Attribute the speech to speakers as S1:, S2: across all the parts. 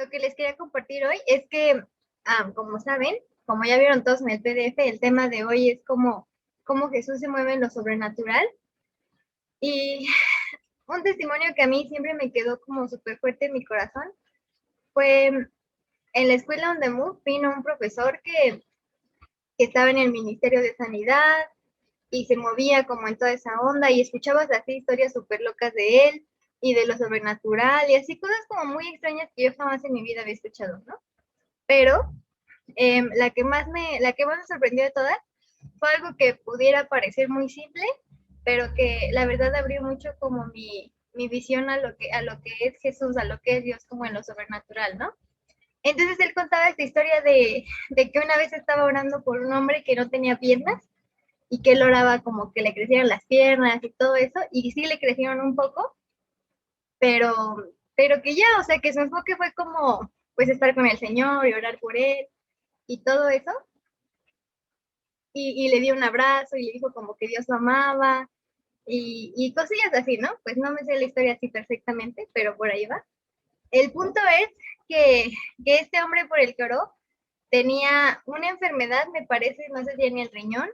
S1: lo que les quería compartir hoy es que, como saben, como ya vieron todos en el PDF, el tema de hoy es cómo Jesús se mueve en lo sobrenatural. Y un testimonio que a mí siempre me quedó como súper fuerte en mi corazón fue en la escuela donde vino un profesor que estaba en el Ministerio de Sanidad y se movía como en toda esa onda y escuchabas así historias súper locas de él y de lo sobrenatural y así cosas como muy extrañas que yo jamás en mi vida había escuchado, ¿no? Pero la que más me sorprendió de todas fue algo que pudiera parecer muy simple, pero que la verdad abrió mucho como mi visión a lo que es Jesús, a lo que es Dios como en lo sobrenatural, ¿no? Entonces él contaba esta historia de que una vez estaba orando por un hombre que no tenía piernas y que él oraba como que le crecieran las piernas y todo eso, y sí le crecieron un poco, pero, pero que ya, o sea, que su enfoque fue como pues estar con el Señor y orar por él y todo eso, y le dio un abrazo y le dijo como que Dios lo amaba y cosillas así, ¿no? Pues no me sé la historia así perfectamente, pero por ahí va. El punto es que este hombre por el que oró tenía una enfermedad, me parece, no sé si en el riñón,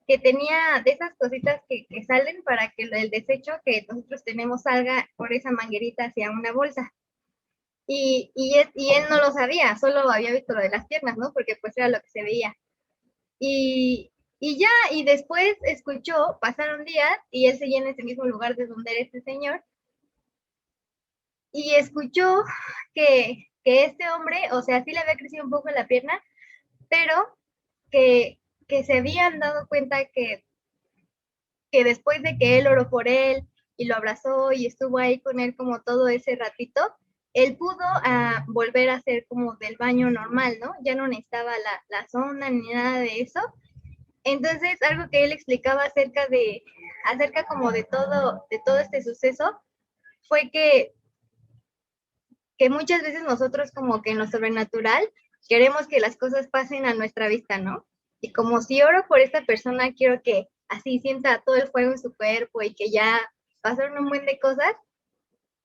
S1: que tenía de esas cositas que salen para que el desecho que nosotros tenemos salga por esa manguerita hacia una bolsa. Y él no lo sabía, solo había visto lo de las piernas, ¿no? Porque pues era lo que se veía. Y ya, y después escuchó, pasaron días, y él seguía en ese mismo lugar de donde era este señor, y escuchó que este hombre, o sea, sí le había crecido un poco la pierna, pero que se habían dado cuenta que después de que él oró por él y lo abrazó y estuvo ahí con él como todo ese ratito, él pudo volver a ser como del baño normal, ¿no? Ya no necesitaba la sonda ni nada de eso. Entonces, algo que él explicaba acerca como de todo este suceso, fue que muchas veces nosotros como que en lo sobrenatural queremos que las cosas pasen a nuestra vista, ¿no? Y como si oro por esta persona, quiero que así sienta todo el fuego en su cuerpo y que ya pasaron un buen de cosas.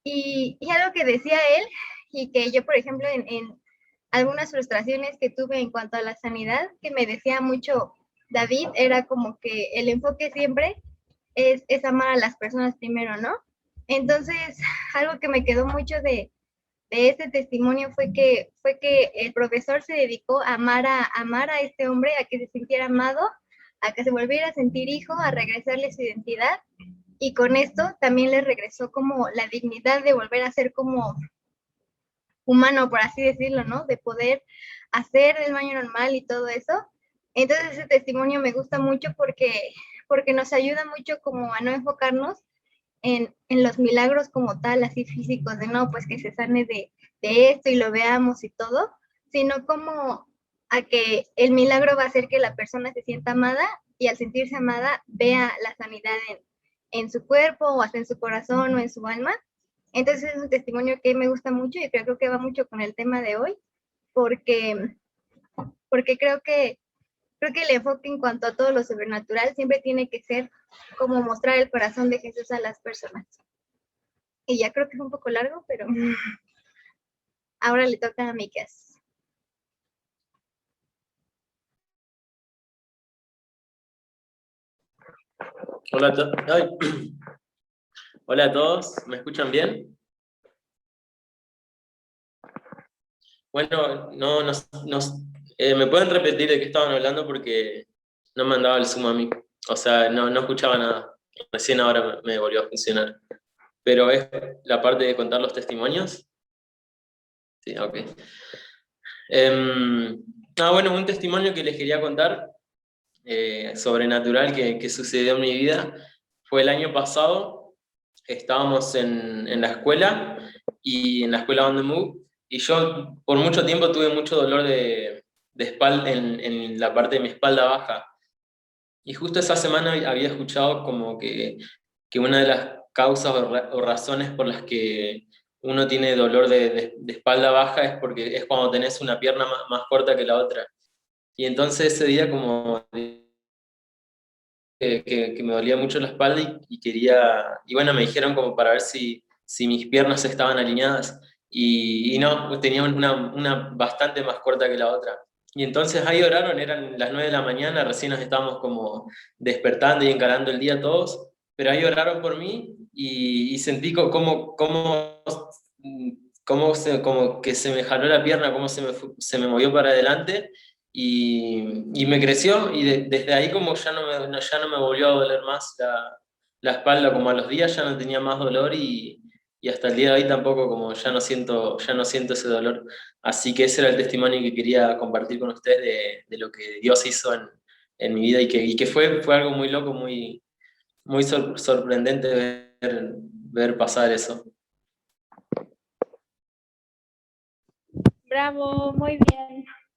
S1: Y algo que decía él, y que yo, por ejemplo, en algunas frustraciones que tuve en cuanto a la sanidad, que me decía mucho David, era como que el enfoque siempre es amar a las personas primero, ¿no? Entonces, algo que me quedó mucho de este testimonio fue que el profesor se dedicó a amar a este hombre, a que se sintiera amado, a que se volviera a sentir hijo, a regresarle su identidad, y con esto también le regresó como la dignidad de volver a ser como humano, por así decirlo, ¿no? De poder hacer el baño normal y todo eso. Entonces ese testimonio me gusta mucho porque nos ayuda mucho como a no enfocarnos en los milagros como tal, así físicos, de no, pues que se sane de esto y lo veamos y todo, sino como a que el milagro va a hacer que la persona se sienta amada y al sentirse amada vea la sanidad en su cuerpo o hasta en su corazón o en su alma. Entonces es un testimonio que me gusta mucho y creo que va mucho con el tema de hoy, porque, porque creo que el enfoque en cuanto a todo lo sobrenatural siempre tiene que ser como mostrar el corazón de Jesús a las personas. Y ya creo que es un poco largo, pero ahora le toca a Micas.
S2: Hola Hola a todos, ¿me escuchan bien? Bueno, ¿me pueden repetir de qué estaban hablando? Porque no me andaba el Zoom a mí. O sea, no escuchaba nada. Recién ahora me volvió a funcionar. Pero es la parte de contar los testimonios. Sí, ok. Bueno, un testimonio que les quería contar, sobrenatural que sucedió en mi vida, fue el año pasado. Estábamos en la escuela, y en la escuela on the move, y yo por mucho tiempo tuve mucho dolor de espalda en la parte de mi espalda baja. Y justo esa semana había escuchado como que una de las causas o razones por las que uno tiene dolor de espalda baja es porque es cuando tenés una pierna más corta que la otra. Y entonces ese día como que me dolía mucho la espalda y quería, y bueno, me dijeron como para ver si mis piernas estaban alineadas. y no, tenía una bastante más corta que la otra. Y entonces ahí oraron, eran las 9 de la mañana, recién nos estábamos como despertando y encarando el día todos, pero ahí oraron por mí y sentí como que se me jaló la pierna, cómo se me movió para adelante y me creció y desde ahí como ya no me volvió a doler más la espalda, como a los días ya no tenía más dolor y hasta el día de hoy tampoco como ya no siento ese dolor. Así que ese era el testimonio que quería compartir con ustedes de lo que Dios hizo en mi vida y que fue algo muy loco, muy sorprendente ver pasar eso.
S3: Bravo,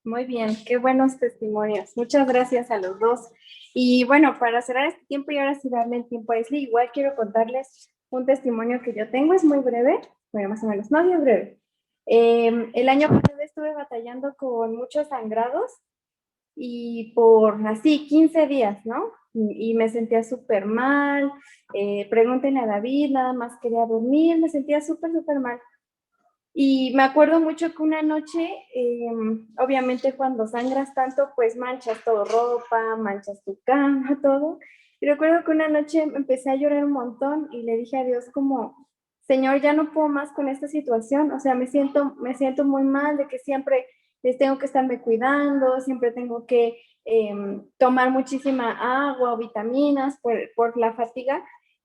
S3: muy bien, qué buenos testimonios. Muchas gracias a los dos. Y bueno, para cerrar este tiempo y ahora sí darle el tiempo a Leslie, igual quiero contarles un testimonio que yo tengo, es muy breve, bueno, más o menos, no es breve. El año pasado estuve batallando con muchos sangrados y por así 15 días, ¿no? Y me sentía súper mal. Pregúntenle a David, nada más quería dormir, me sentía súper mal. Y me acuerdo mucho que una noche, obviamente cuando sangras tanto, pues manchas todo, ropa, manchas tu cama, todo. Y recuerdo que una noche empecé a llorar un montón y le dije a Dios como, Señor, ya no puedo más con esta situación. O sea, me siento muy mal de que siempre les tengo que estarme cuidando, siempre tengo que tomar muchísima agua o vitaminas por la fatiga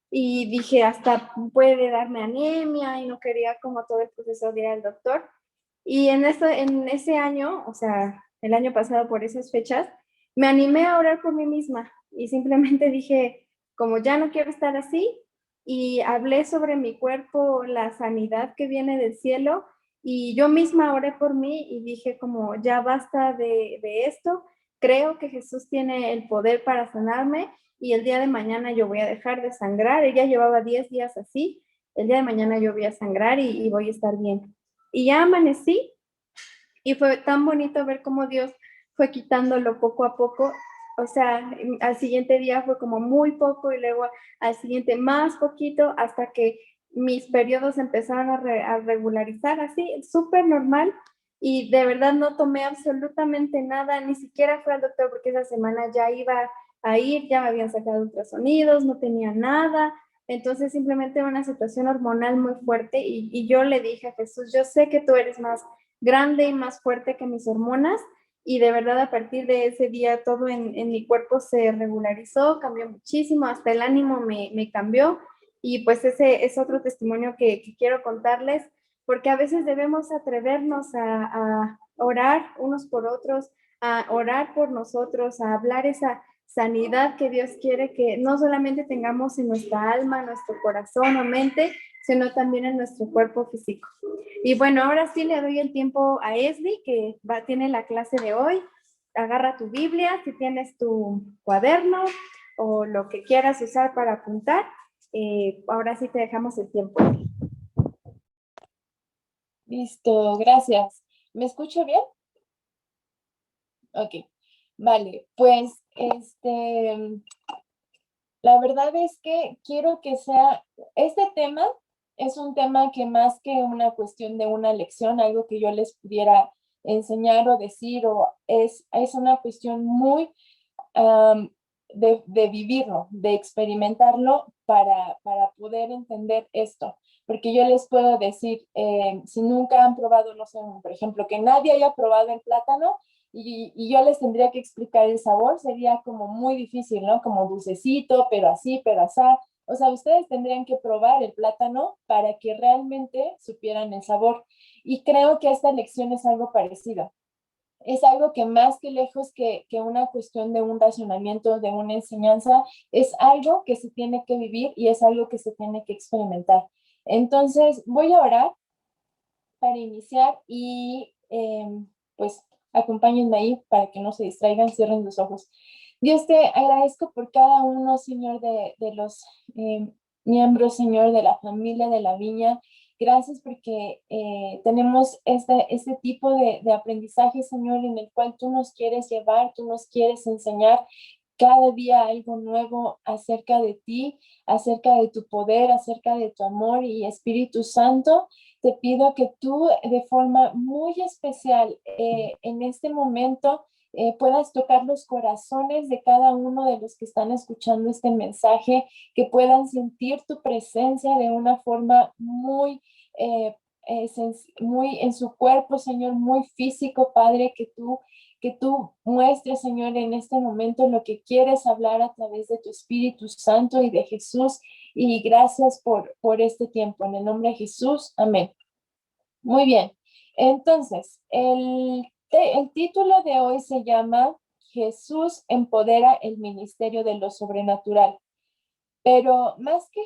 S3: y dije, hasta puede darme anemia y no quería como todo el proceso de ir al doctor. Y en ese año, o sea, el año pasado por esas fechas, me animé a orar por mí misma y simplemente dije, como ya no quiero estar así, y hablé sobre mi cuerpo, la sanidad que viene del cielo, y yo misma oré por mí y dije como ya basta de esto, creo que Jesús tiene el poder para sanarme y el día de mañana yo voy a dejar de sangrar. Ella llevaba 10 días así, el día de mañana yo voy a sangrar y voy a estar bien. Y ya amanecí y fue tan bonito ver cómo Dios fue quitándolo poco a poco. O sea, al siguiente día fue como muy poco y luego al siguiente más poquito hasta que mis periodos empezaron a regularizar así, súper normal. Y de verdad no tomé absolutamente nada, ni siquiera fui al doctor porque esa semana ya iba a ir, ya me habían sacado ultrasonidos, no tenía nada. Entonces simplemente era una situación hormonal muy fuerte y yo le dije a Jesús, yo sé que tú eres más grande y más fuerte que mis hormonas y de verdad a partir de ese día todo en mi cuerpo se regularizó, cambió muchísimo, hasta el ánimo me cambió y pues ese es otro testimonio que quiero contarles porque a veces debemos atrevernos a orar unos por otros, a orar por nosotros, a hablar esa sanidad que Dios quiere que no solamente tengamos en nuestra alma, nuestro corazón o mente, sino también en nuestro cuerpo físico. Y bueno, ahora sí le doy el tiempo a Esli, que tiene la clase de hoy. Agarra tu Biblia, si tienes tu cuaderno o lo que quieras usar para apuntar. Ahora sí te dejamos el tiempo.
S4: Listo, gracias. ¿Me escucho bien? Ok, vale, pues la verdad es que quiero que sea, este tema es un tema que más que una cuestión de una lección, algo que yo les pudiera enseñar o decir, es una cuestión muy de vivirlo, de experimentarlo para poder entender esto. Porque yo les puedo decir, si nunca han probado, no sé, por ejemplo, que nadie haya probado el plátano, y yo les tendría que explicar el sabor, sería como muy difícil, ¿no? Como dulcecito, pero así, pero asá. O sea, ustedes tendrían que probar el plátano para que realmente supieran el sabor. Y creo que esta lección es algo parecido. Es algo que más que lejos que una cuestión de un racionamiento, de una enseñanza, es algo que se tiene que vivir y es algo que se tiene que experimentar. Entonces, voy a orar para iniciar y pues acompáñenme ahí para que no se distraigan, cierren los ojos. Dios, te agradezco por cada uno, Señor, de los miembros, Señor, de la familia de la viña. Gracias porque tenemos este tipo de aprendizaje, Señor, en el cual tú nos quieres llevar, tú nos quieres enseñar cada día algo nuevo acerca de ti, acerca de tu poder, acerca de tu amor. Y Espíritu Santo, te pido que tú de forma muy especial en este momento puedas tocar los corazones de cada uno de los que están escuchando este mensaje, que puedan sentir tu presencia de una forma muy, muy en su cuerpo, Señor, muy físico, Padre, que tú muestres, Señor, en este momento lo que quieres hablar a través de tu Espíritu Santo y de Jesús. Y gracias por este tiempo. En el nombre de Jesús, amén. Muy bien. Entonces, el título de hoy se llama Jesús empodera el ministerio de lo sobrenatural. Pero más que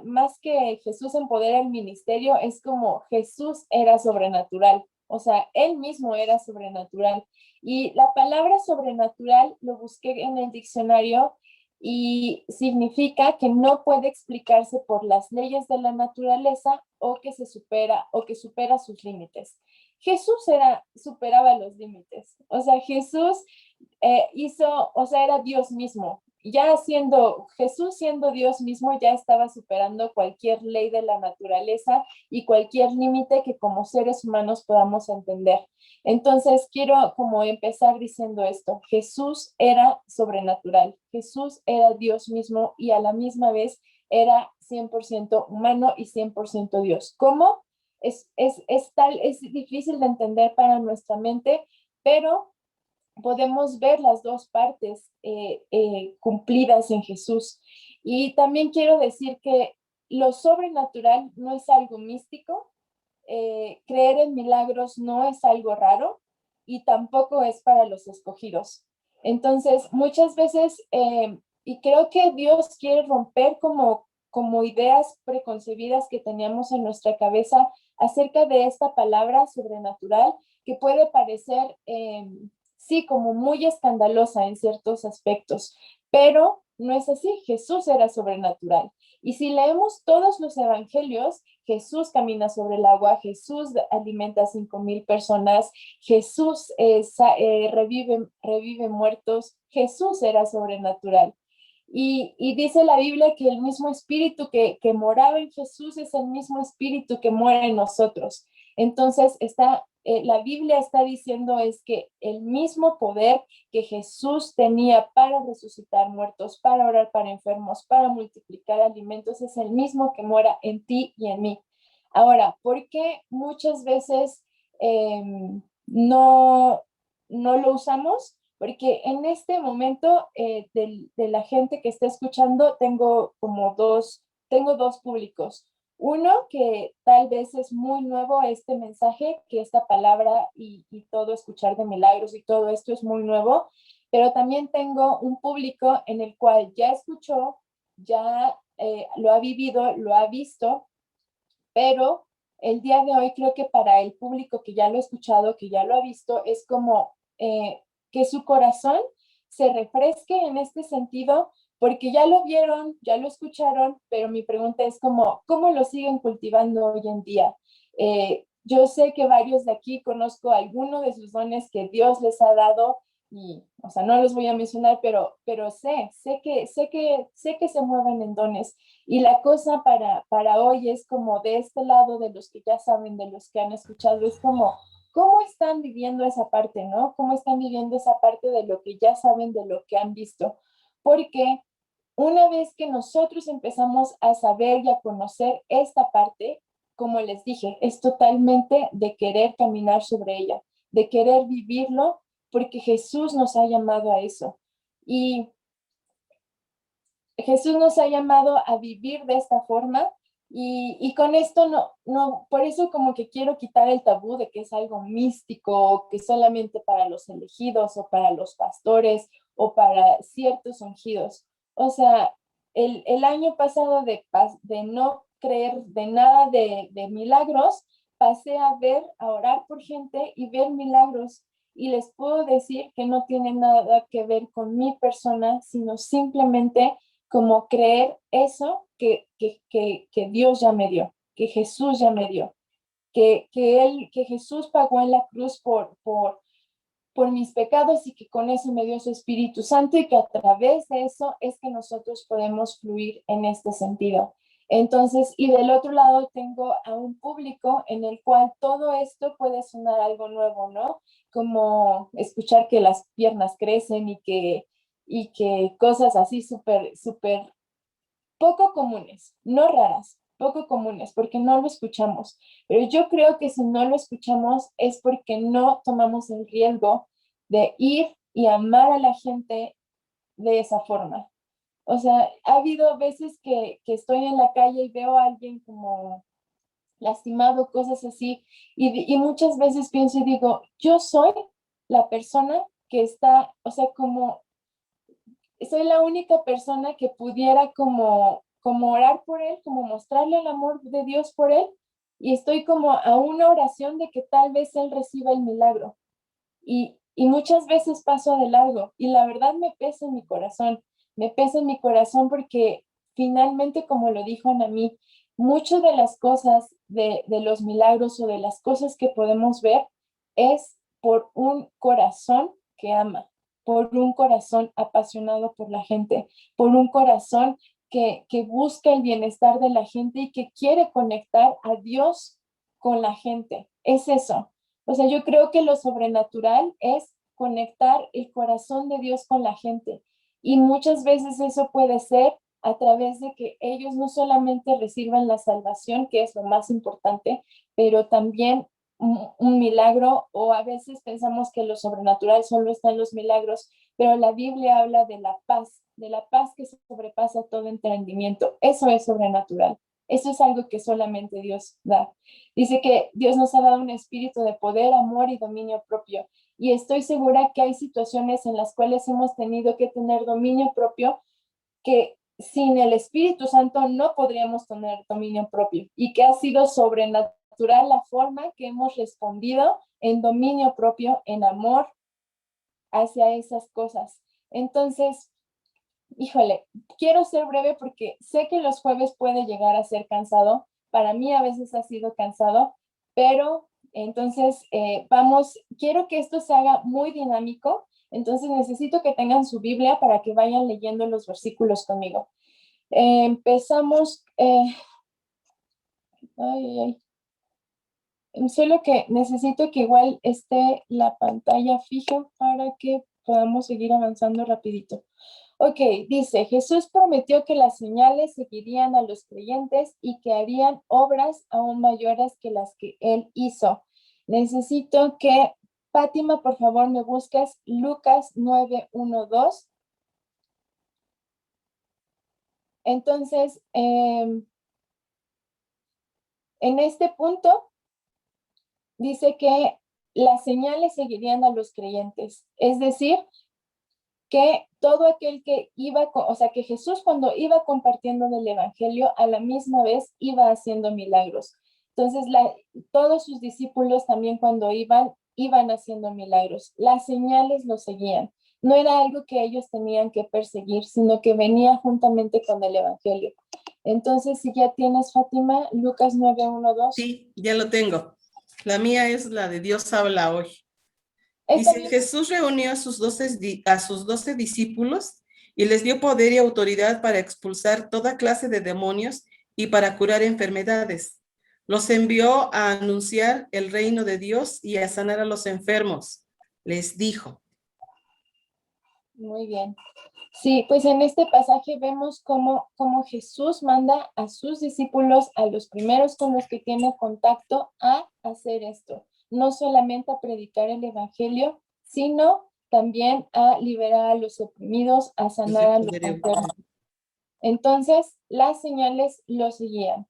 S4: más que Jesús empodera el ministerio, es como Jesús era sobrenatural. O sea, él mismo era sobrenatural. Y la palabra sobrenatural lo busqué en el diccionario y significa que no puede explicarse por las leyes de la naturaleza o que supera sus límites. Jesús superaba los límites. O sea, Jesús era Dios mismo. Jesús siendo Dios mismo, ya estaba superando cualquier ley de la naturaleza y cualquier límite que como seres humanos podamos entender. Entonces, quiero como empezar diciendo esto: Jesús era sobrenatural, Jesús era Dios mismo y a la misma vez era 100% humano y 100% Dios. ¿Cómo? Es difícil de entender para nuestra mente, pero podemos ver las dos partes cumplidas en Jesús. Y también quiero decir que lo sobrenatural no es algo místico, creer en milagros no es algo raro y tampoco es para los escogidos. Entonces, muchas veces, y creo que Dios quiere romper como ideas preconcebidas que teníamos en nuestra cabeza acerca de esta palabra sobrenatural, que puede parecer sí, como muy escandalosa en ciertos aspectos, pero no es así. Jesús era sobrenatural. Y si leemos todos los evangelios, Jesús camina sobre el agua, Jesús alimenta a 5,000 personas, Jesús revive muertos, Jesús era sobrenatural. Y dice la Biblia que el mismo espíritu que moraba en Jesús es el mismo espíritu que mora en nosotros. Entonces, la Biblia está diciendo es que el mismo poder que Jesús tenía para resucitar muertos, para orar para enfermos, para multiplicar alimentos, es el mismo que mora en ti y en mí. Ahora, ¿por qué muchas veces no lo usamos? Porque en este momento de la gente que está escuchando tengo dos públicos. Uno, que tal vez es muy nuevo este mensaje, que esta palabra y todo escuchar de milagros y todo esto es muy nuevo, pero también tengo un público en el cual ya escuchó, ya lo ha vivido, lo ha visto, pero el día de hoy creo que para el público que ya lo ha escuchado, que ya lo ha visto, es como que su corazón se refresque en este sentido, porque ya lo vieron, ya lo escucharon, pero mi pregunta es ¿cómo lo siguen cultivando hoy en día? Yo sé que varios de aquí conozco alguno de sus dones que Dios les ha dado y, o sea, no los voy a mencionar, pero sé que se mueven en dones. Y la cosa para hoy es como de este lado de los que ya saben, de los que han escuchado, es como ¿cómo están viviendo esa parte, no? ¿Cómo están viviendo esa parte de lo que ya saben, de lo que han visto? Porque una vez que nosotros empezamos a saber y a conocer esta parte, como les dije, es totalmente de querer caminar sobre ella, de querer vivirlo, porque Jesús nos ha llamado a eso. Y Jesús nos ha llamado a vivir de esta forma y con esto por eso como que quiero quitar el tabú de que es algo místico, que solamente para los elegidos o para los pastores o para ciertos ungidos. O sea, el año pasado de no creer de nada de milagros, pasé a orar por gente y ver milagros. Y les puedo decir que no tiene nada que ver con mi persona, sino simplemente como creer eso que Dios ya me dio, que Jesús ya me dio, que Jesús pagó en la cruz por mis pecados y que con eso me dio su Espíritu Santo y que a través de eso es que nosotros podemos fluir en este sentido. Entonces, y del otro lado tengo a un público en el cual todo esto puede sonar algo nuevo, ¿no? Como escuchar que las piernas crecen y que cosas así súper, súper poco comunes, no raras, poco comunes, porque no lo escuchamos. Pero yo creo que si no lo escuchamos es porque no tomamos el riesgo de ir y amar a la gente de esa forma. O sea, ha habido veces que estoy en la calle y veo a alguien como lastimado, cosas así, y muchas veces pienso y digo, yo soy la persona que está, o sea, como soy la única persona que pudiera como orar por él, como mostrarle el amor de Dios por él, y estoy como a una oración de que tal vez él reciba el milagro. Y muchas veces paso de largo, y la verdad me pesa en mi corazón porque finalmente, como lo dijo Anamí, muchas de las cosas de los milagros o de las cosas que podemos ver es por un corazón que ama, por un corazón apasionado por la gente, por un corazón que busca el bienestar de la gente y que quiere conectar a Dios con la gente. Es eso. O sea, yo creo que lo sobrenatural es conectar el corazón de Dios con la gente. Y muchas veces eso puede ser a través de que ellos no solamente reciban la salvación, que es lo más importante, pero también un milagro, o a veces pensamos que lo sobrenatural solo está en los milagros, pero la Biblia habla de la paz que sobrepasa todo entendimiento. Eso es sobrenatural. Eso es algo que solamente Dios da. Dice que Dios nos ha dado un espíritu de poder, amor y dominio propio. Y estoy segura que hay situaciones en las cuales hemos tenido que tener dominio propio que sin el Espíritu Santo no podríamos tener dominio propio y que ha sido sobrenatural la forma que hemos respondido en dominio propio, en amor hacia esas cosas. Entonces, híjole, quiero ser breve porque sé que los jueves puede llegar a ser cansado. Para mí a veces ha sido cansado, pero entonces quiero que esto se haga muy dinámico. Entonces necesito que tengan su Biblia para que vayan leyendo los versículos conmigo. Empezamos, solo que necesito que igual esté la pantalla fija para que podamos seguir avanzando rapidito. Ok, dice, Jesús prometió que las señales seguirían a los creyentes y que harían obras aún mayores que las que él hizo. Necesito que, Fátima, por favor, me busques Lucas 9:1-2. Entonces, en este punto, dice que las señales seguirían a los creyentes. Es decir, que todo aquel que iba, o sea, que Jesús cuando iba compartiendo del Evangelio, a la misma vez iba haciendo milagros. Entonces, todos sus discípulos también cuando iban haciendo milagros. Las señales los seguían. No era algo que ellos tenían que perseguir, sino que venía juntamente con el Evangelio. Entonces, si ya tienes, Fátima, Lucas 9:1-2.
S5: Sí, ya lo tengo. La mía es la de Dios habla hoy.
S4: Está
S5: Dice,
S4: bien.
S5: Jesús reunió a sus 12 discípulos y les dio poder y autoridad para expulsar toda clase de demonios y para curar enfermedades. Los envió a anunciar el reino de Dios y a sanar a los enfermos. Les dijo.
S4: Muy bien. Sí, pues en este pasaje vemos cómo Jesús manda a sus discípulos, a los primeros con los que tiene contacto, a hacer esto. No solamente a predicar el evangelio, sino también a liberar a los oprimidos, a sanar a los enfermos. Entonces, las señales lo seguían.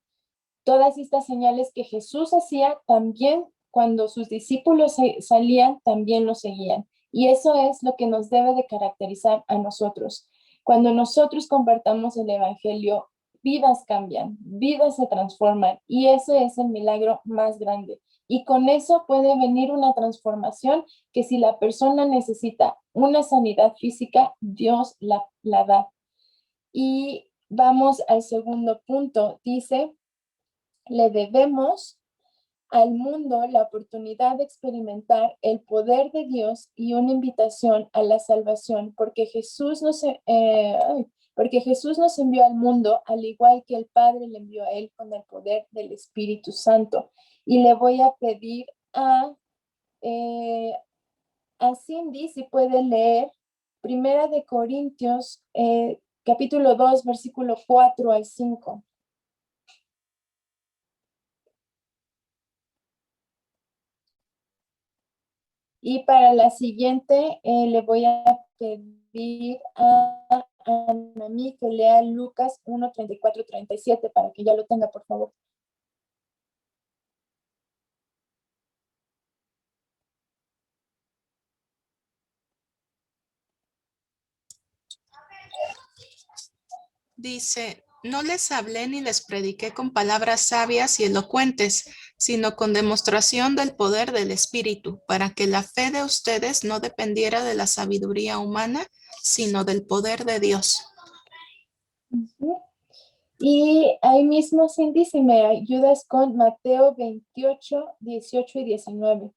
S4: Todas estas señales que Jesús hacía, también cuando sus discípulos salían, también lo seguían. Y eso es lo que nos debe de caracterizar a nosotros. Cuando nosotros compartamos el evangelio, vidas cambian, vidas se transforman y ese es el milagro más grande. Y con eso puede venir una transformación que si la persona necesita una sanidad física, Dios la da. Y vamos al segundo punto. Dice, le debemos al mundo la oportunidad de experimentar el poder de Dios y una invitación a la salvación, porque Jesús nos envió al mundo al igual que el Padre le envió a él con el poder del Espíritu Santo. Y le voy a pedir a Cindy si puede leer Primera de Corintios, capítulo 2, versículo 4 al 5. Y para la siguiente le voy a pedir a Anami que lea Lucas 1, 34, 37 para que ya lo tenga, por favor.
S6: Dice, no les hablé ni les prediqué con palabras sabias y elocuentes, sino con demostración del poder del Espíritu, para que la fe de ustedes no dependiera de la sabiduría humana, sino del poder de Dios.
S4: Uh-huh. Y ahí mismo, Cindy, si me ayudas con Mateo 28, 18 y 19.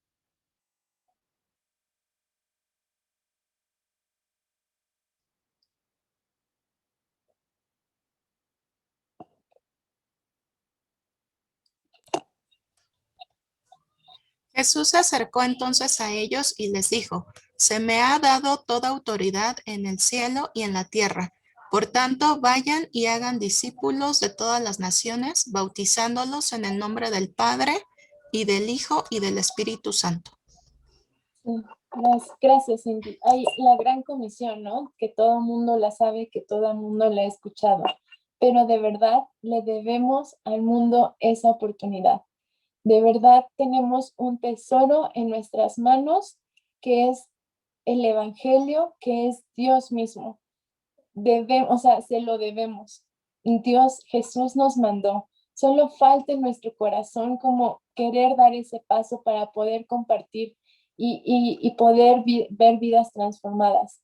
S6: Jesús se acercó entonces a ellos y les dijo, se me ha dado toda autoridad en el cielo y en la tierra. Por tanto, vayan y hagan discípulos de todas las naciones, bautizándolos en el nombre del Padre y del Hijo y del Espíritu Santo.
S4: Sí, gracias, Cindy. Hay la gran comisión, ¿no? Que todo el mundo la sabe, que todo el mundo la ha escuchado, pero de verdad le debemos al mundo esa oportunidad. De verdad tenemos un tesoro en nuestras manos que es el Evangelio, que es Dios mismo. Se lo debemos. Dios, Jesús nos mandó. Solo falta en nuestro corazón como querer dar ese paso para poder compartir y poder ver vidas transformadas.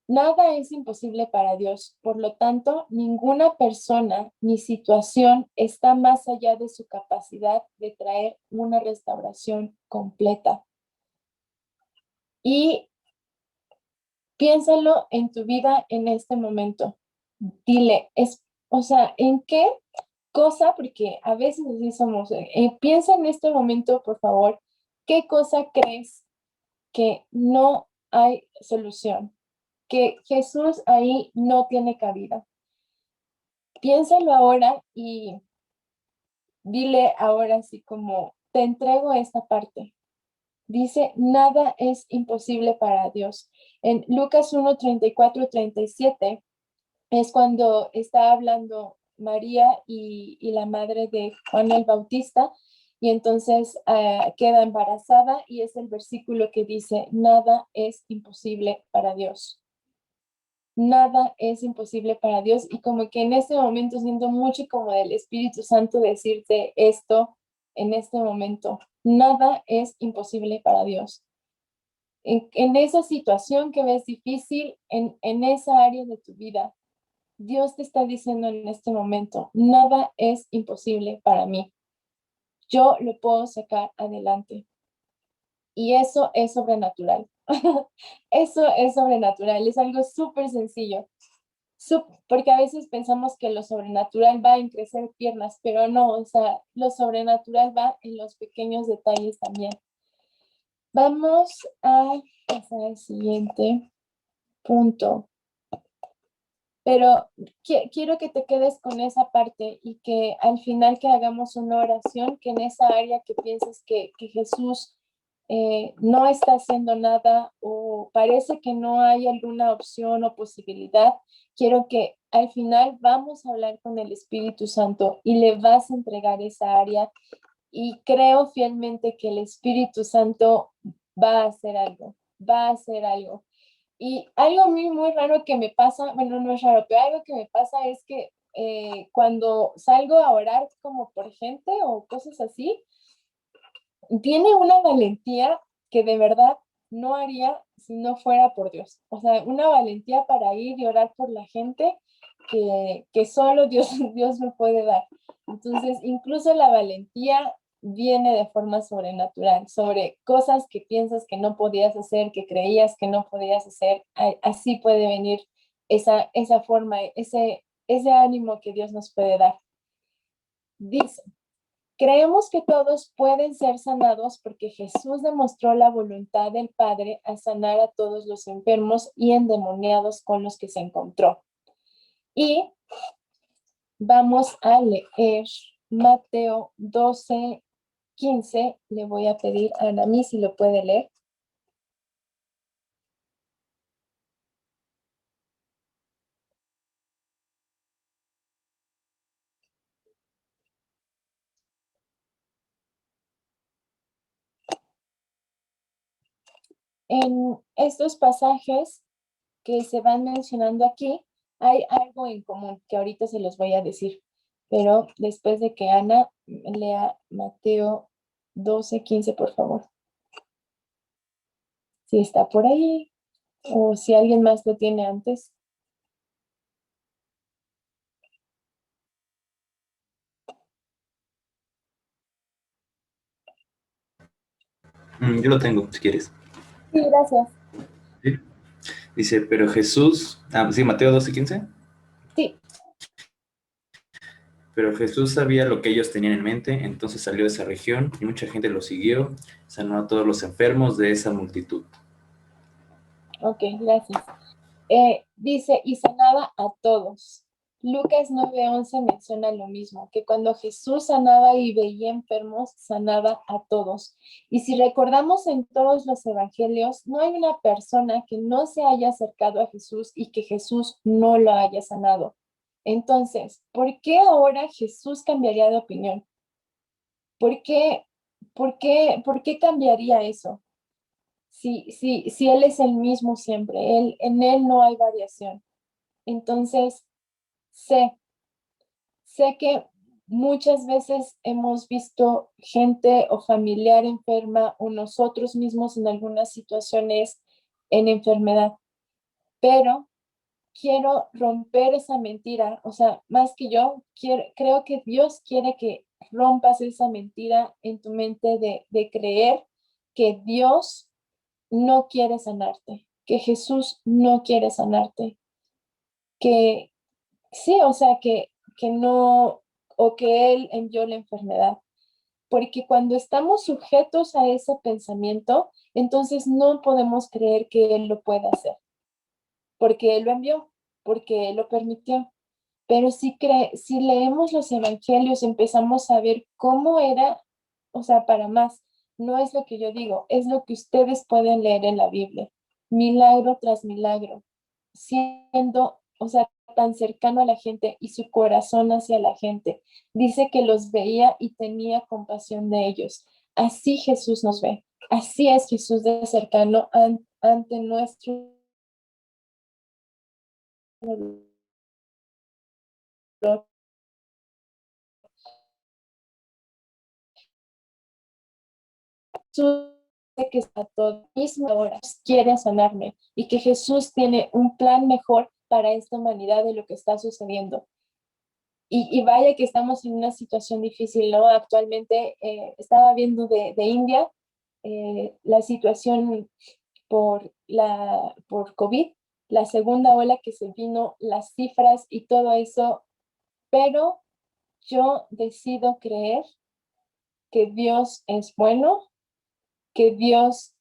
S4: Nada es imposible para Dios, por lo tanto, ninguna persona ni situación está más allá de su capacidad de traer una restauración completa. Y piénsalo en tu vida en este momento. Dile, ¿en qué cosa? Porque a veces así somos. Piensa en este momento, por favor, ¿qué cosa crees que no hay solución? Que Jesús ahí no tiene cabida. Piénsalo ahora y dile ahora así como, te entrego esta parte. Dice, nada es imposible para Dios. En Lucas 1, 34, 37 es cuando está hablando María y la madre de Juan el Bautista, y entonces queda embarazada y es el versículo que dice, nada es imposible para Dios. Nada es imposible para Dios, y como que en este momento siento mucho como del Espíritu Santo decirte esto en este momento, nada es imposible para Dios. En esa situación que ves difícil, en esa área de tu vida, Dios te está diciendo en este momento, nada es imposible para mí. Yo lo puedo sacar adelante. Y eso es sobrenatural. Eso es sobrenatural, es algo súper sencillo. Porque a veces pensamos que lo sobrenatural va en crecer piernas, pero no, o sea, lo sobrenatural va en los pequeños detalles también. Vamos a pasar al siguiente punto. Pero quiero que te quedes con esa parte y que al final que hagamos una oración, que en esa área que pienses que Jesús no está haciendo nada o parece que no hay alguna opción o posibilidad, quiero que al final vamos a hablar con el Espíritu Santo y le vas a entregar esa área, y creo fielmente que el Espíritu Santo va a hacer algo, va a hacer algo. Y algo muy, muy raro que me pasa, bueno, no es raro, pero algo que me pasa es que cuando salgo a orar como por gente o cosas así, tiene una valentía que de verdad no haría si no fuera por Dios. O sea, una valentía para ir y orar por la gente que solo Dios, Dios me puede dar. Entonces, incluso la valentía viene de forma sobrenatural, sobre cosas que piensas que no podías hacer, que creías que no podías hacer. Así puede venir esa forma, ese ánimo que Dios nos puede dar. Dice, creemos que todos pueden ser sanados porque Jesús demostró la voluntad del Padre a sanar a todos los enfermos y endemoniados con los que se encontró. Y vamos a leer Mateo 12:15. Le voy a pedir a Anami si lo puede leer. En estos pasajes que se van mencionando aquí, hay algo en común que ahorita se los voy a decir, pero después de que Ana lea Mateo 12:15, por favor. Si está por ahí o si alguien más lo tiene antes.
S7: Yo lo tengo, si quieres.
S4: Sí, gracias.
S7: ¿Sí? Dice, pero Jesús, sí, Mateo 12:15.
S4: Sí.
S7: Pero Jesús sabía lo que ellos tenían en mente, entonces salió de esa región y mucha gente lo siguió, sanó a todos los enfermos de esa multitud.
S4: Ok, gracias. Dice, y sanaba a todos. Lucas 9:11 menciona lo mismo, que cuando Jesús sanaba y veía enfermos, sanaba a todos. Y si recordamos en todos los evangelios, no hay una persona que no se haya acercado a Jesús y que Jesús no lo haya sanado. Entonces, ¿por qué ahora Jesús cambiaría de opinión? ¿Por qué cambiaría eso? Si Él es el mismo siempre, en Él no hay variación. Entonces, sé que muchas veces hemos visto gente o familiar enferma o nosotros mismos en algunas situaciones en enfermedad, pero quiero romper esa mentira, o sea, más que yo, creo que Dios quiere que rompas esa mentira en tu mente de creer que Dios no quiere sanarte, que Jesús no quiere sanarte, que sí, o sea, que no, o que Él envió la enfermedad. Porque cuando estamos sujetos a ese pensamiento, entonces no podemos creer que Él lo pueda hacer, porque Él lo envió, porque Él lo permitió. Pero si leemos los evangelios, empezamos a ver cómo era, o sea, para más, no es lo que yo digo, es lo que ustedes pueden leer en la Biblia, milagro tras milagro, siendo, o sea, tan cercano a la gente y su corazón hacia la gente. Dice que los veía y tenía compasión de ellos. Así Jesús nos ve, así es Jesús de cercano ante nuestro dolor. Jesús que está todo mismo ahora quiere sanarme y que Jesús tiene un plan mejor para esta humanidad de lo que está sucediendo. Y vaya que estamos en una situación difícil, ¿no? Actualmente estaba viendo de India la situación por COVID, la segunda ola que se vino, las cifras y todo eso, pero yo decido creer que Dios es bueno, que Dios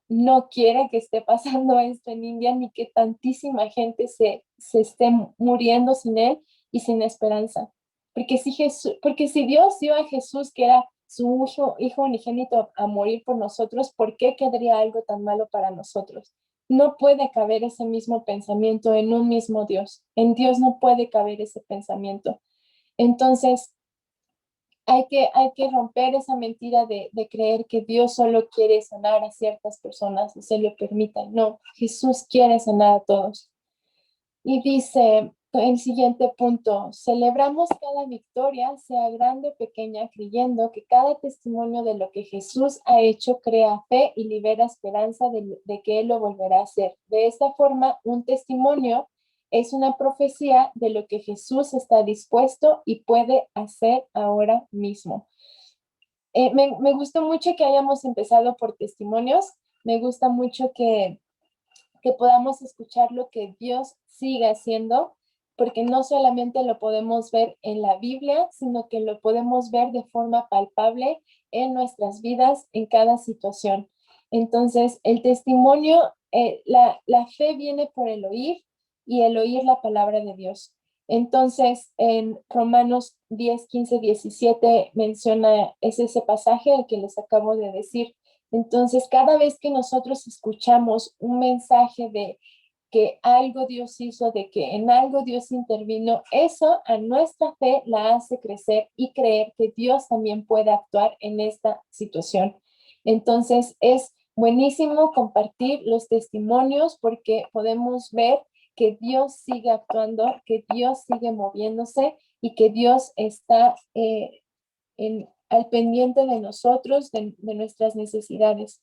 S4: no quiere que esté pasando esto en India, ni que tantísima gente se esté muriendo sin Él y sin esperanza. Porque si Dios dio a Jesús, que era su hijo unigénito, a morir por nosotros, ¿por qué quedaría algo tan malo para nosotros? No puede caber ese mismo pensamiento en un mismo Dios. En Dios no puede caber ese pensamiento. Entonces, hay que romper esa mentira de creer que Dios solo quiere sanar a ciertas personas y se lo permita. No, Jesús quiere sanar a todos. Y dice el siguiente punto, celebramos cada victoria, sea grande o pequeña, creyendo que cada testimonio de lo que Jesús ha hecho crea fe y libera esperanza de que Él lo volverá a hacer. De esta forma, un testimonio es una profecía de lo que Jesús está dispuesto y puede hacer ahora mismo. Me gustó mucho que hayamos empezado por testimonios. Me gusta mucho que podamos escuchar lo que Dios sigue haciendo, porque no solamente lo podemos ver en la Biblia, sino que lo podemos ver de forma palpable en nuestras vidas, en cada situación. Entonces, el testimonio, la fe viene por el oír y el oír la palabra de Dios. Entonces, en Romanos 10, 15, 17 menciona, es ese pasaje el que les acabo de decir. Entonces, cada vez que nosotros escuchamos un mensaje de que algo Dios hizo, de que en algo Dios intervino, eso a nuestra fe la hace crecer y creer que Dios también puede actuar en esta situación. Entonces, es buenísimo compartir los testimonios porque podemos ver que Dios sigue actuando, que Dios sigue moviéndose y que Dios está al pendiente de nosotros, de nuestras necesidades.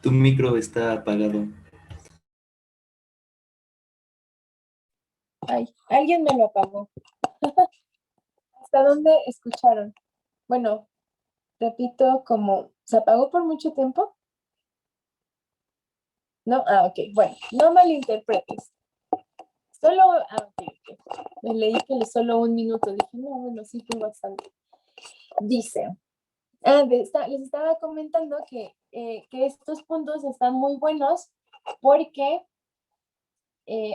S7: Tu micro está apagado.
S4: Ay, alguien me lo apagó. ¿Hasta dónde escucharon? Bueno, repito, como se apagó por mucho tiempo. No, ok, bueno, no malinterpretes. Solo, ok. Me leí que solo un minuto. Dije, no, bueno, sí fue bastante. Dice, les estaba comentando que estos puntos están muy buenos porque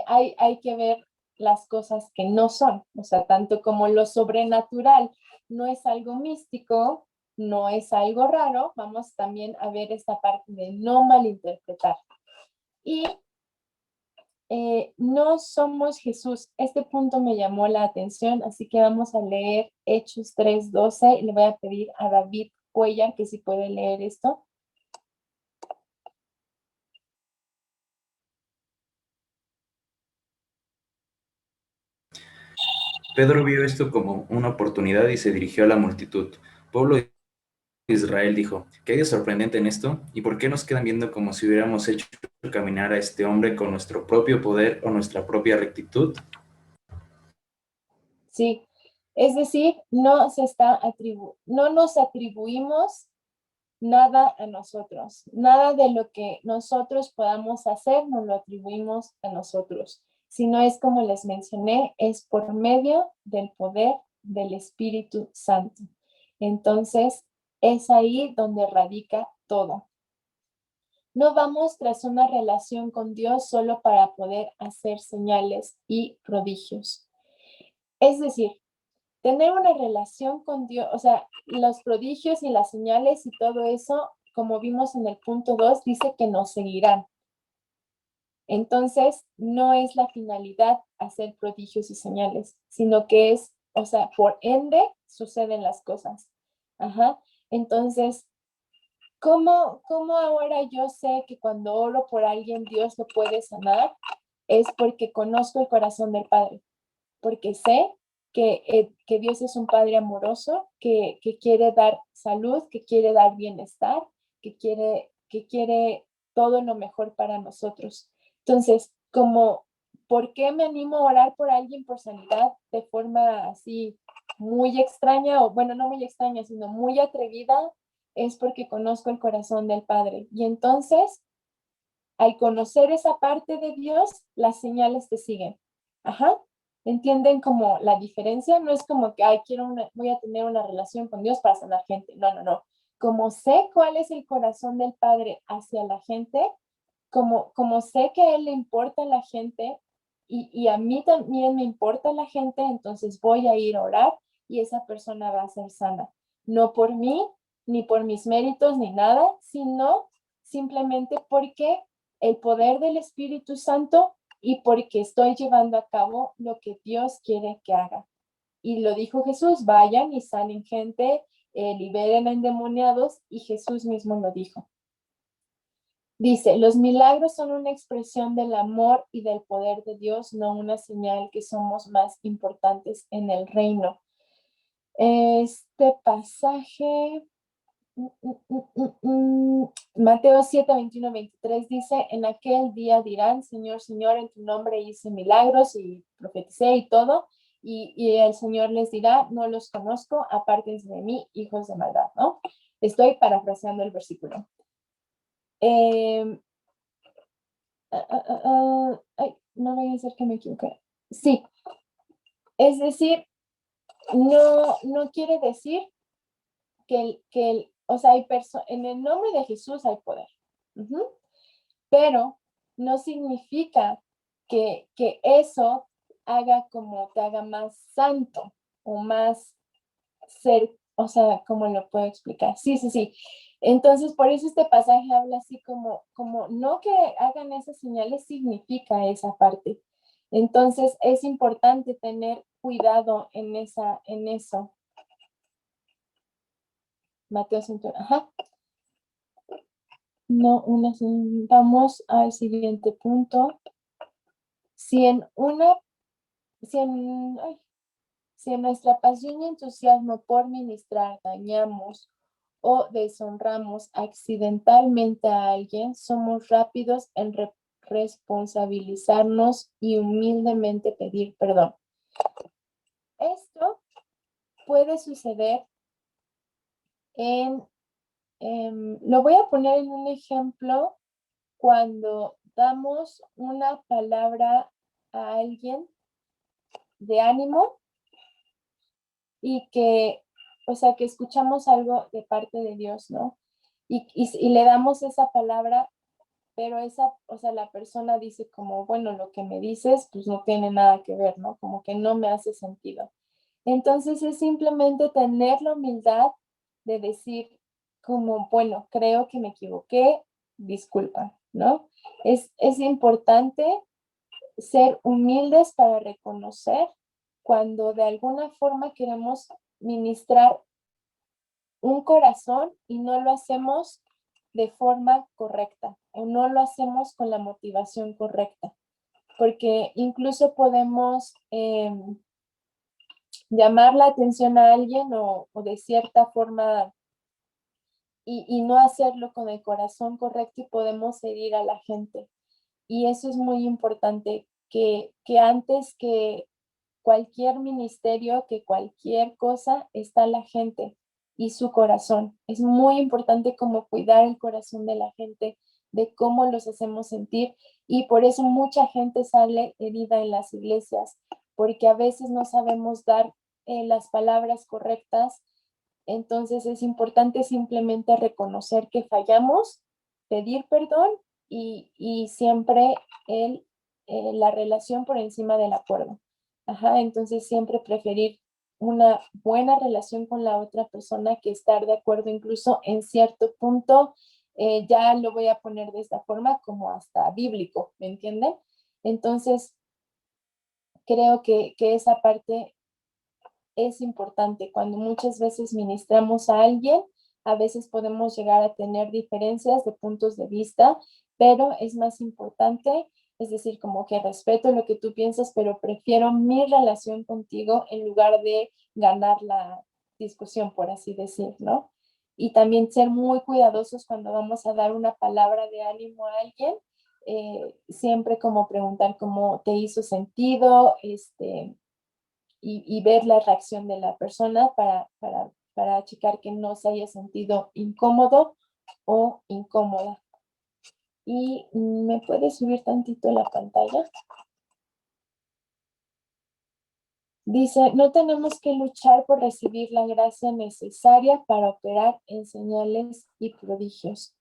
S4: hay que ver las cosas que no son, o sea, tanto como lo sobrenatural no es algo místico, no es algo raro, vamos también a ver esta parte de no malinterpretar. Y no somos Jesús. Este punto me llamó la atención, así que vamos a leer Hechos 3:12 y le voy a pedir a David Cuellar que si puede leer esto.
S7: Pedro vio esto como una oportunidad y se dirigió a la multitud. Pueblo de Israel dijo, ¿qué hay de sorprendente en esto? ¿Y por qué nos quedan viendo como si hubiéramos hecho caminar a este hombre con nuestro propio poder o nuestra propia rectitud?
S4: Sí, es decir, no nos atribuimos nada a nosotros, nada de lo que nosotros podamos hacer nos lo atribuimos a nosotros, sino es como les mencioné, es por medio del poder del Espíritu Santo. Entonces, es ahí donde radica todo. No vamos tras una relación con Dios solo para poder hacer señales y prodigios. Es decir, tener una relación con Dios, o sea, los prodigios y las señales y todo eso, como vimos en el punto 2, dice que nos seguirán. Entonces, no es la finalidad hacer prodigios y señales, sino que es, o sea, por ende suceden las cosas. Ajá. Entonces, ¿cómo ahora yo sé que cuando oro por alguien Dios lo puede sanar? Es porque conozco el corazón del Padre, porque sé que Dios es un Padre amoroso, que quiere dar salud, que quiere dar bienestar, que quiere todo lo mejor para nosotros. Entonces, ¿por qué me animo a orar por alguien por sanidad de forma así muy extraña, o bueno, no muy extraña, sino muy atrevida? Es porque conozco el corazón del Padre. Y entonces, al conocer esa parte de Dios, las señales te siguen. Ajá. ¿Entienden como la diferencia? No es como que, voy a tener una relación con Dios para sanar gente. No. Como sé cuál es el corazón del Padre hacia la gente, como sé que a Él le importa la gente y a mí también me importa la gente, entonces voy a ir a orar y esa persona va a ser sana. No por mí, ni por mis méritos, ni nada, sino simplemente porque el poder del Espíritu Santo y porque estoy llevando a cabo lo que Dios quiere que haga. Y lo dijo Jesús, vayan y sanen gente, liberen a endemoniados, y Jesús mismo lo dijo. Dice, los milagros son una expresión del amor y del poder de Dios, no una señal que somos más importantes en el reino. Este pasaje, Mateo 7, 21, 23 dice, en aquel día dirán, Señor, Señor, en tu nombre hice milagros y profeticé y todo, y el Señor les dirá, no los conozco, apártense de mí, hijos de maldad, ¿no? Estoy parafraseando el versículo. Ay, no voy a decir que me equivoqué. Sí, es decir, no quiere decir o sea, en el nombre de Jesús hay poder. Pero no significa que eso te haga más santo o más o sea, ¿cómo lo puedo explicar? Sí, sí, sí. Entonces, por eso este pasaje habla así como no que hagan esas señales significa esa parte. Entonces, es importante tener cuidado en eso. Mateo 100, ajá. No, vamos al siguiente punto. Si en nuestra pasión y entusiasmo por ministrar dañamos o deshonramos accidentalmente a alguien, somos rápidos en responsabilizarnos y humildemente pedir perdón. Esto puede suceder lo voy a poner en un ejemplo cuando damos una palabra a alguien de ánimo y que escuchamos algo de parte de Dios, ¿no? Y le damos esa palabra, pero la persona dice como, bueno, lo que me dices, pues no tiene nada que ver, ¿no? Como que no me hace sentido. Entonces es simplemente tener la humildad de decir como, bueno, creo que me equivoqué, disculpa, ¿no? Es importante ser humildes para reconocer cuando de alguna forma queremos ministrar un corazón y no lo hacemos de forma correcta o no lo hacemos con la motivación correcta, porque incluso podemos llamar la atención a alguien o de cierta forma y no hacerlo con el corazón correcto y podemos herir a la gente. Y eso es muy importante, que antes que cualquier ministerio, que cualquier cosa, está la gente y su corazón. Es muy importante como cuidar el corazón de la gente, de cómo los hacemos sentir. Y por eso mucha gente sale herida en las iglesias, porque a veces no sabemos dar las palabras correctas. Entonces es importante simplemente reconocer que fallamos, pedir perdón y siempre la relación por encima del acuerdo. Ajá, entonces siempre preferir una buena relación con la otra persona que estar de acuerdo incluso en cierto punto, ya lo voy a poner de esta forma como hasta bíblico, ¿me entienden? Entonces, creo que esa parte es importante. Cuando muchas veces ministramos a alguien, a veces podemos llegar a tener diferencias de puntos de vista, pero es más importante, es decir, como que respeto lo que tú piensas, pero prefiero mi relación contigo en lugar de ganar la discusión, por así decir, ¿no? Y también ser muy cuidadosos cuando vamos a dar una palabra de ánimo a alguien, siempre como preguntar cómo te hizo sentido, y ver la reacción de la persona para checar que no se haya sentido incómodo o incómoda. Y me puede subir tantito la pantalla. Dice, no tenemos que luchar por recibir la gracia necesaria para operar en señales y prodigios.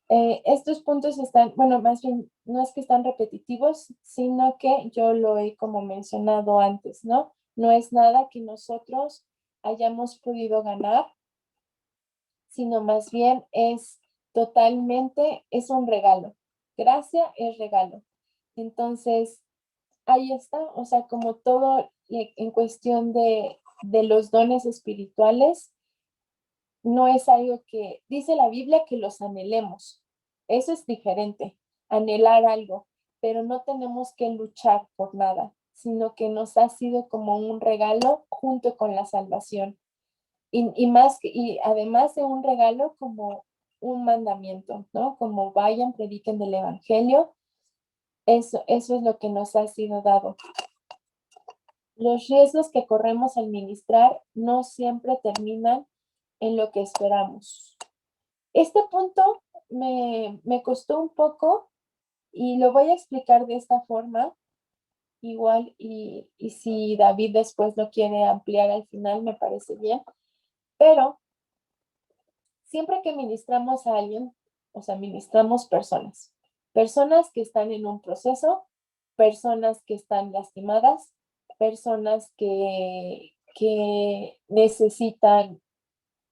S4: Estos puntos están, bueno, más bien no es que están repetitivos, sino que yo lo he como mencionado antes, ¿no? No es nada que nosotros hayamos podido ganar, sino más bien es un regalo. Gracia es regalo. Entonces, ahí está, o sea, como todo en cuestión de los dones espirituales, no es algo que dice la Biblia que los anhelemos. Eso es diferente, anhelar algo, pero no tenemos que luchar por nada, sino que nos ha sido como un regalo junto con la salvación. y además de un regalo, como un mandamiento, ¿no? Como vayan, prediquen del Evangelio. Eso es lo que nos ha sido dado. Los riesgos que corremos al ministrar no siempre terminan en lo que esperamos. Este punto me costó un poco y lo voy a explicar de esta forma. Igual, y si David después lo quiere ampliar al final, me parece bien. Pero siempre que ministramos a alguien, o sea, ministramos personas que están en un proceso, personas que están lastimadas, personas que necesitan,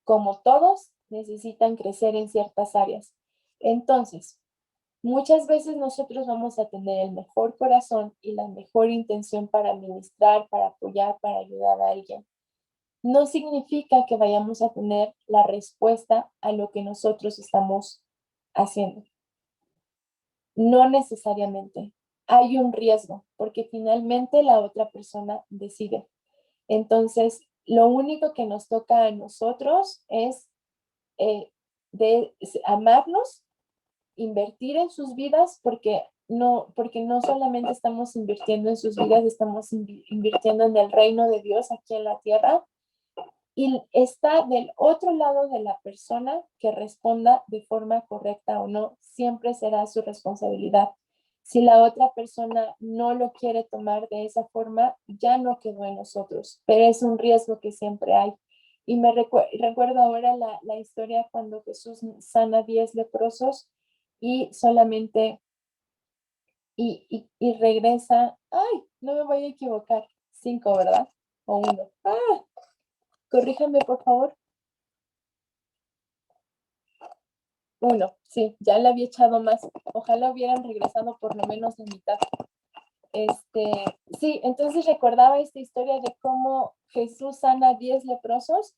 S4: como todos, necesitan crecer en ciertas áreas. Entonces, muchas veces nosotros vamos a tener el mejor corazón y la mejor intención para ministrar, para apoyar, para ayudar a alguien. No significa que vayamos a tener la respuesta a lo que nosotros estamos haciendo. No necesariamente. Hay un riesgo, porque finalmente la otra persona decide. Entonces, lo único que nos toca a nosotros es amarlos, invertir en sus vidas, porque no solamente estamos invirtiendo en sus vidas, estamos invirtiendo en el reino de Dios aquí en la tierra. Y está del otro lado de la persona que responda de forma correcta o no, siempre será su responsabilidad. Si la otra persona no lo quiere tomar de esa forma, ya no quedó en nosotros, pero es un riesgo que siempre hay. Y me recuerdo ahora la historia cuando Jesús sana 10 leprosos y solamente, y regresa, ay, no me voy a equivocar, 5, ¿verdad? O 1. Corríjame, por favor. 1, sí, ya le había echado más. Ojalá hubieran regresado por lo menos la mitad. Sí, entonces recordaba esta historia de cómo Jesús sana 10 leprosos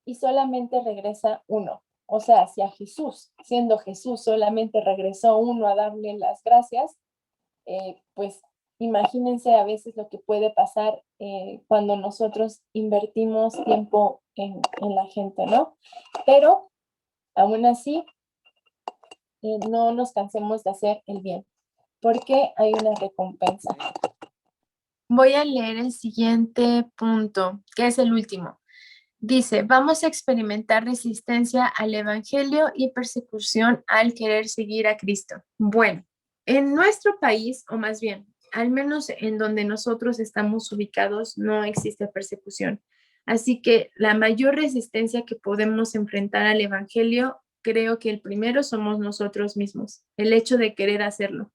S4: y solamente regresa 1. O sea, si a Jesús, siendo Jesús, solamente regresó 1 a darle las gracias, pues imagínense a veces lo que puede pasar cuando nosotros invertimos tiempo en la gente, ¿no? Pero aún así, no nos cansemos de hacer el bien, porque hay una recompensa. Voy a leer el siguiente punto, que es el último. Dice, vamos a experimentar resistencia al evangelio y persecución al querer seguir a Cristo. Bueno, en nuestro país, o más bien, al menos en donde nosotros estamos ubicados, no existe persecución. Así que la mayor resistencia que podemos enfrentar al evangelio, creo que el primero somos nosotros mismos, el hecho de querer hacerlo,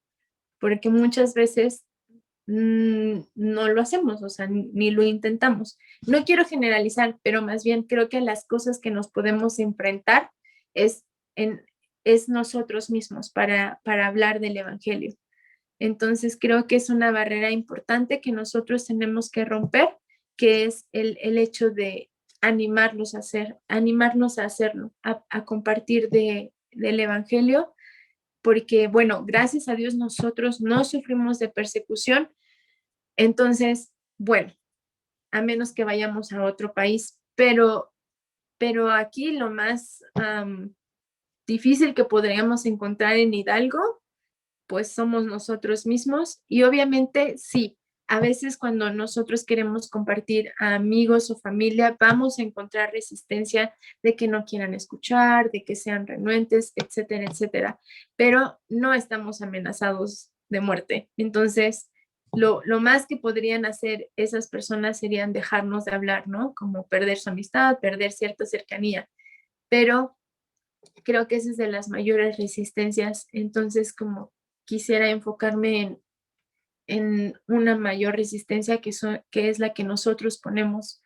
S4: porque muchas veces no lo hacemos, o sea, ni lo intentamos. No quiero generalizar, pero más bien creo que las cosas que nos podemos enfrentar es nosotros mismos para hablar del evangelio. Entonces creo que es una barrera importante que nosotros tenemos que romper, que es el hecho de animarnos a hacerlo, a compartir del evangelio, porque bueno, gracias a Dios nosotros no sufrimos de persecución. Entonces, bueno, a menos que vayamos a otro país, pero aquí lo más difícil que podríamos encontrar en Hidalgo, pues somos nosotros mismos. Y obviamente sí, a veces cuando nosotros queremos compartir a amigos o familia, vamos a encontrar resistencia de que no quieran escuchar, de que sean renuentes, etcétera, etcétera. Pero no estamos amenazados de muerte. Entonces, lo más que podrían hacer esas personas serían dejarnos de hablar, ¿no? Como perder su amistad, perder cierta cercanía. Pero creo que esa es de las mayores resistencias. Entonces, como quisiera enfocarme en una mayor resistencia que es la que nosotros ponemos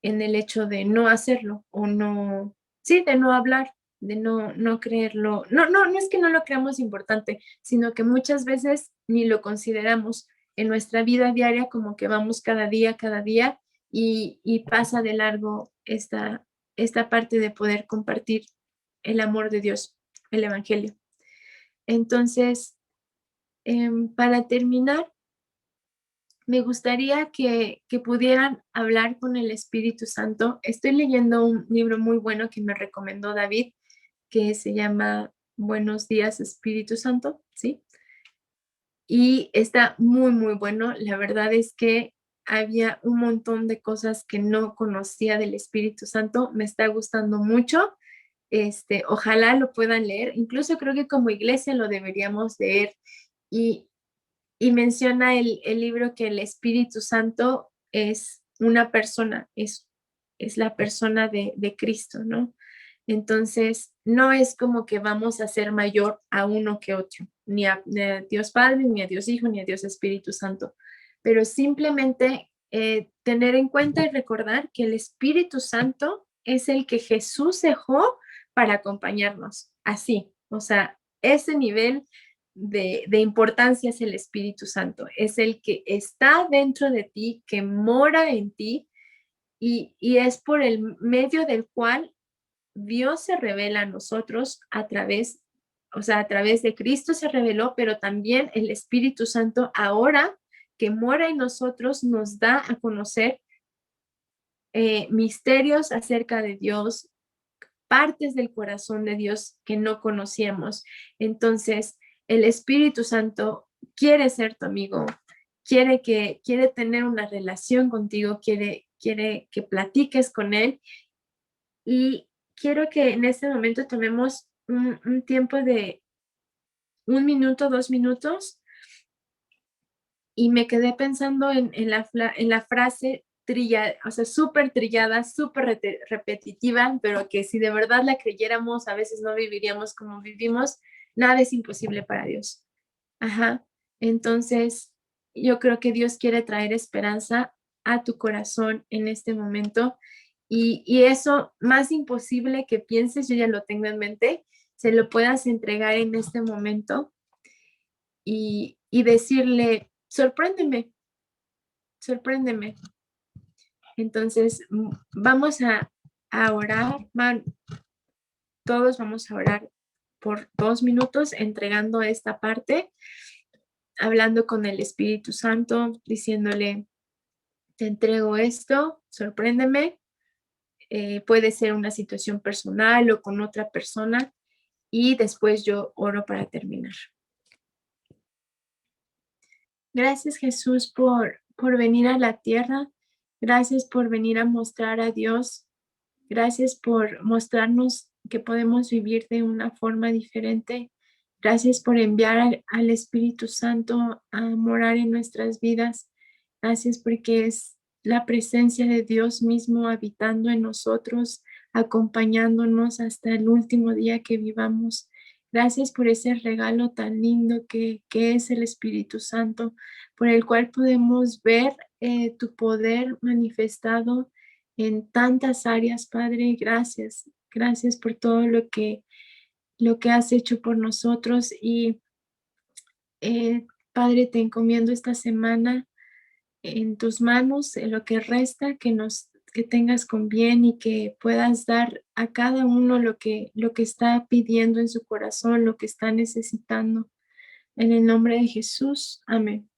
S4: en el hecho de no hacerlo o no, sí, de no hablar, de no creerlo. No es que no lo creamos importante, sino que muchas veces ni lo consideramos en nuestra vida diaria, como que vamos cada día y pasa de largo esta parte de poder compartir el amor de Dios, el evangelio. Entonces, para terminar,
S3: me gustaría que pudieran hablar con el Espíritu Santo. Estoy leyendo un libro muy bueno que me recomendó David, que se llama Buenos días, Espíritu Santo, ¿sí? Y está muy, muy bueno. La verdad es que había un montón de cosas que no conocía del Espíritu Santo. Me está gustando mucho. Ojalá lo puedan leer. Incluso creo que como iglesia lo deberíamos leer. Y menciona el libro que el Espíritu Santo es una persona, es la persona de Cristo, ¿no? Entonces, no es como que vamos a ser mayor a uno que otro, ni a Dios Padre, ni a Dios Hijo, ni a Dios Espíritu Santo, pero simplemente tener en cuenta y recordar que el Espíritu Santo es el que Jesús dejó para acompañarnos, así, o sea, ese nivel de importancia es el Espíritu Santo, es el que está dentro de ti, que mora en ti y es por el medio del cual Dios se revela a nosotros a través, o sea, a través de Cristo se reveló, pero también el Espíritu Santo ahora que mora en nosotros nos da a conocer misterios acerca de Dios, partes del corazón de Dios que no conocíamos. Entonces, el Espíritu Santo quiere ser tu amigo, quiere tener una relación contigo, quiere que platiques con él y quiero que en este momento tomemos un tiempo de 1 minuto, 2 minutos y me quedé pensando en la frase trillada, o sea, súper trillada, súper repetitiva, pero que si de verdad la creyéramos, a veces no viviríamos como vivimos. Nada es imposible para Dios. Ajá. Entonces, yo creo que Dios quiere traer esperanza a tu corazón en este momento y eso más imposible que pienses, yo ya lo tengo en mente, se lo puedas entregar en este momento y decirle, sorpréndeme, sorpréndeme. Entonces, vamos a orar, todos vamos a orar por 2 minutos entregando esta parte, hablando con el Espíritu Santo, diciéndole, te entrego esto, sorpréndeme. Puede ser una situación personal o con otra persona y después yo oro para terminar. Gracias Jesús por venir a la tierra. Gracias por venir a mostrar a Dios. Gracias por mostrarnos que podemos vivir de una forma diferente. Gracias por enviar al Espíritu Santo a morar en nuestras vidas. Gracias porque es la presencia de Dios mismo habitando en nosotros, acompañándonos hasta el último día que vivamos. Gracias por ese regalo tan lindo que es el Espíritu Santo, por el cual podemos ver tu poder manifestado en tantas áreas, Padre. Gracias. Gracias por todo lo que has hecho por nosotros y Padre, te encomiendo esta semana en tus manos, en lo que resta, que tengas con bien y que puedas dar a cada uno lo que está pidiendo en su corazón, lo que está necesitando. En el nombre de Jesús. Amén.